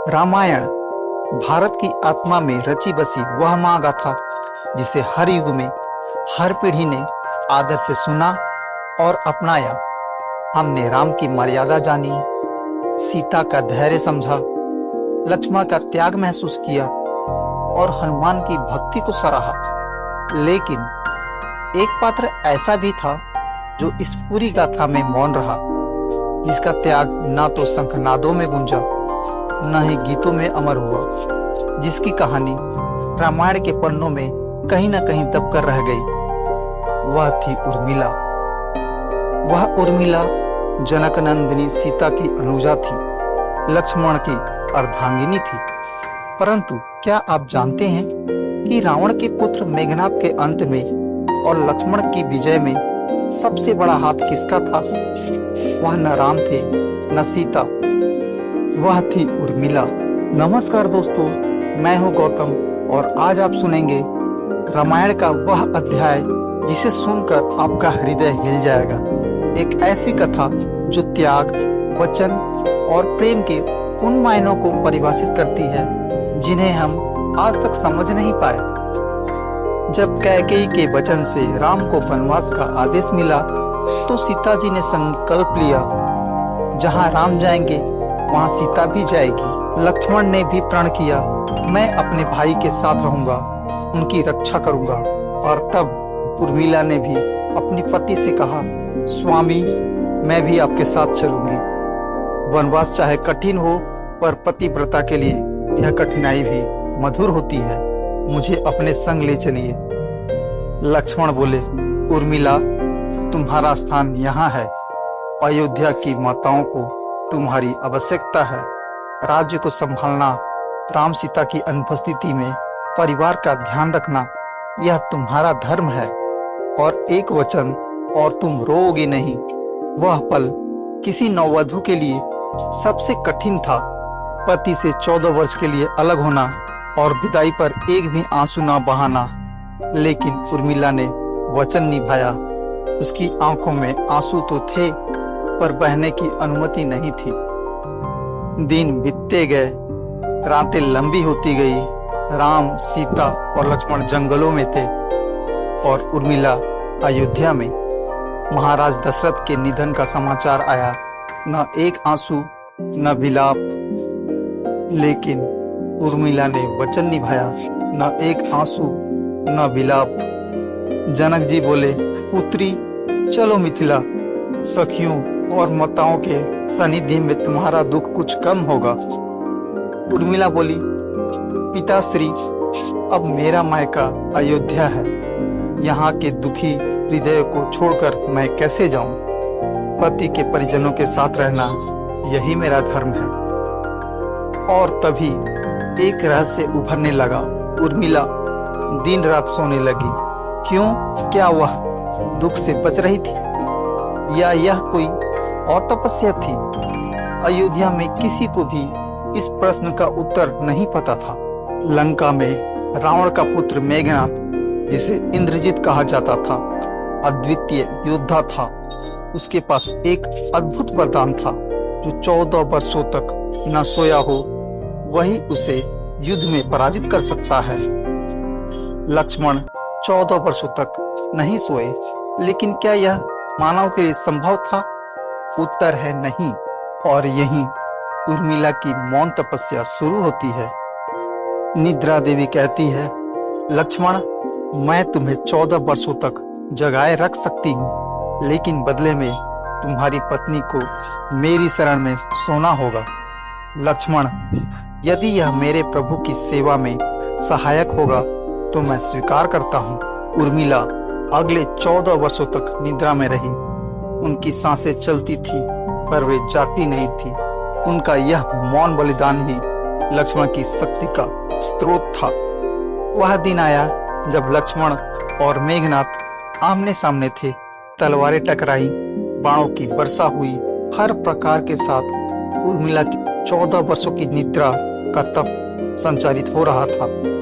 रामायण भारत की आत्मा में रची बसी वह महागाथा जिसे हर युग में हर पीढ़ी ने आदर से सुना और अपनाया। हमने राम की मर्यादा जानी, सीता का धैर्य समझा, लक्ष्मण का त्याग महसूस किया और हनुमान की भक्ति को सराहा। लेकिन एक पात्र ऐसा भी था जो इस पूरी गाथा में मौन रहा, जिसका त्याग ना तो शंखनादों में गूंजा न ही गीतों में अमर हुआ, जिसकी कहानी रामायण के पन्नों में कहीं न कहीं दबकर रह गई। वह थी उर्मिला। वह उर्मिला जनकनंदिनी सीता की अनुजा थी, लक्ष्मण की अर्धांगिनी थी। परंतु क्या आप जानते हैं कि रावण के पुत्र मेघनाद के अंत में और लक्ष्मण की विजय में सबसे बड़ा हाथ किसका था? वह न राम थे न सीता, वह थी उर्मिला। नमस्कार दोस्तों, मैं हूं गौतम और आज आप सुनेंगे रामायण का वह अध्याय जिसे सुनकर आपका हृदय हिल जाएगा। एक ऐसी कथा जो त्याग, वचन और प्रेम के उन मायनों को परिभाषित करती है जिन्हें हम आज तक समझ नहीं पाए। जब कैकेयी के वचन से राम को वनवास का आदेश मिला तो सीता जी ने संकल्प लिया, जहां राम जाएंगे वहां सीता भी जाएगी। लक्ष्मण ने भी प्रण किया, मैं अपने भाई के साथ रहूंगा, उनकी रक्षा करूंगा। और तब उर्मिला ने भी अपने पति से कहा, स्वामी मैं भी आपके साथ चलूंगी। वनवास चाहे कठिन हो पर पतिव्रता के लिए यह कठिनाई भी मधुर होती है, मुझे अपने संग ले चलिए। लक्ष्मण बोले, उर्मिला तुम्हारा स्थान यहाँ है, अयोध्या की माताओं को तुम्हारी आवश्यकता है। राज्य को संभालना, राम सीता की अनुपस्थिति में परिवार का ध्यान रखना, यह तुम्हारा धर्म है। और एक वचन और तुम रोओगे नहीं। वह पल किसी नववधु के लिए सबसे कठिन था। पति से 14 वर्ष के लिए अलग होना और विदाई पर एक भी आंसू न बहाना। लेकिन उर्मिला ने वचन निभाया। उसकी आंखों में आंसू तो थे पर बहने की अनुमति नहीं थी। दिन बीतते गए, रातें लंबी होती गई। राम, सीता और लक्ष्मण जंगलों में थे और उर्मिला अयोध्या में। महाराज दशरथ के निधन का समाचार आया, न एक आंसू न विलाप। लेकिन उर्मिला ने वचन निभाया, न एक आंसू न विलाप। जनक जी बोले, पुत्री चलो मिथिला, सखियों और माताओं के सानिध्य में तुम्हारा दुख कुछ कम होगा। उर्मिला बोली, पिताश्री अब मेरा मायका अयोध्या है, यहाँ के दुखी हृदय को छोड़कर मैं कैसे जाऊं? पति के परिजनों के साथ रहना यही मेरा धर्म है। और तभी एक रहस्य उभरने लगा। उर्मिला दिन रात सोने लगी। क्यों? क्या वह दुख से बच रही थी या यह कोई और तपस्या थी? अयोध्या में किसी को भी इस प्रश्न का उत्तर नहीं पता था। लंका में रावण का पुत्र मेघनाद, जिसे इंद्रजित कहा जाता था, अद्वितीय योद्धा था। उसके पास एक अद्भुत वरदान था, जो 14 वर्षों तक न सोया हो वही उसे युद्ध में पराजित कर सकता है। लक्ष्मण 14 वर्षों तक नहीं सोए, लेकिन क्या यह मानव के लिए संभव था? उत्तर है नहीं। और यहीं उर्मिला की मौन तपस्या शुरू होती है। निद्रा देवी कहती है, लक्ष्मण मैं तुम्हें 14 वर्षों तक जगाए रख सकती हूँ, लेकिन बदले में तुम्हारी पत्नी को मेरी शरण में सोना होगा। लक्ष्मण यदि यह मेरे प्रभु की सेवा में सहायक होगा तो मैं स्वीकार करता हूँ। उर्मिला अगले 14 वर्षों तक निद्रा में रही। उनकी सांसें चलती थी पर वे जागती नहीं थी। उनका यह मौन बलिदान ही लक्ष्मण की शक्ति का स्रोत था। वह दिन आया जब लक्ष्मण और मेघनाद आमने सामने थे। तलवारें टकराई, बाणों की वर्षा हुई। हर प्रकार के साथ उर्मिला की 14 वर्षों की निद्रा का तप संचारित हो रहा था।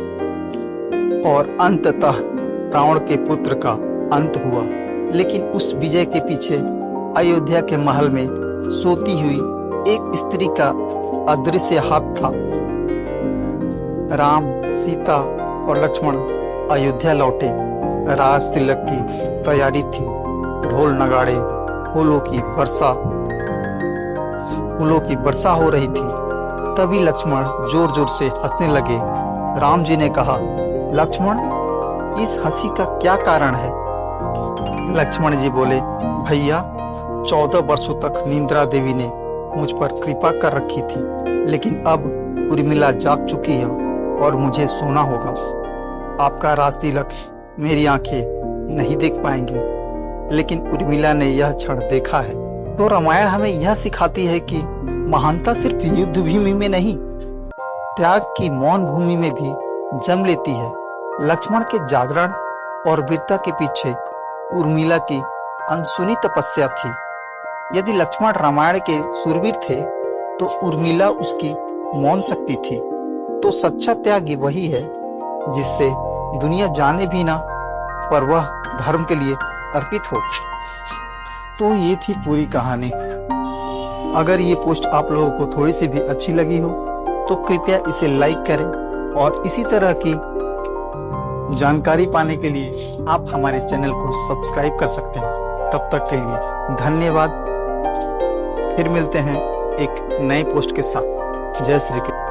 और अंततः रावण के पुत्र का अंत हुआ। लेकिन उस विजय के पीछे अयोध्या के महल में सोती हुई एक स्त्री का अदृश्य हाथ था। राम, सीता और लक्ष्मण अयोध्या लौटे। राज तिलक की तैयारी थी। ढोल नगाड़े, फूलों की वर्षा हो रही थी। तभी लक्ष्मण जोर जोर से हंसने लगे। राम जी ने कहा, लक्ष्मण, इस हंसी का क्या कारण है? लक्ष्मण जी बोले, भैया, 14 वर्षों तक निंद्रा देवी ने मुझ पर कृपा कर रखी थी, लेकिन अब उर्मिला जाग चुकी है और मुझे सोना होगा। आपका राज तिलक मेरी आंखें नहीं देख पाएंगी, लेकिन उर्मिला ने यह क्षण देखा है। तो रामायण हमें यह सिखाती है कि महानता सिर्फ युद्ध भूमि में नहीं, त्याग की मौन भूमि में भी जन्म लेती है। लक्ष्मण के जागरण और वीरता के पीछे उर्मिला की अनसुनी तपस्या थी। यदि लक्ष्मण रामायण के शूरवीर थे, तो उर्मिला उसकी मौन शक्ति थी। तो सच्चा त्यागी वही है जिससे दुनिया जाने भी ना, पर वह धर्म के लिए अर्पित हो। तो ये थी पूरी कहानी। अगर ये पोस्ट आप लोगों को थोड़ी सी भी अच्छी लगी हो तो कृपया इसे लाइक करें, और इसी तरह की जानकारी पाने के लिए आप हमारे चैनल को सब्सक्राइब कर सकते हैं। तब तक के लिए धन्यवाद। फिर मिलते हैं एक नए पोस्ट के साथ। जय श्री कृष्ण।